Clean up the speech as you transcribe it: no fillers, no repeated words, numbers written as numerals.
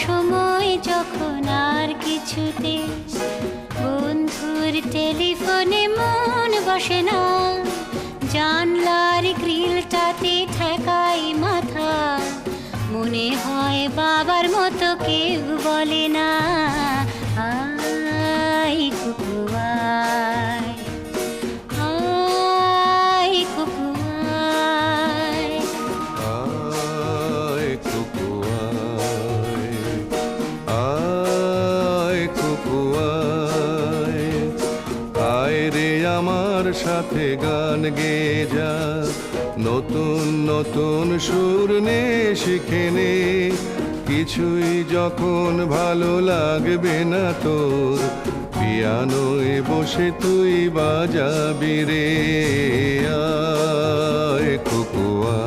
সময় যখন আর কিছুতে বন্ধুর টেলিফোনে মন বসে না, জানলার গ্রিলটাতে ঠেকাই মাথা, মনে হয় বাবার মতো কেউ বলে না, আয় কুকু আয়, আয় কুকু আয়। আয় কুকু আয়, আয় কুকু আয়, আয় রে আমার সাথে গান গেয়ে যা, নতুন নতুন সুর নে শিখে নে, কিছুই যখন ভালো লাগবে না তোর, পিয়ানোয় বসে তুই বাজাবি রে, আয় কুকু আয়।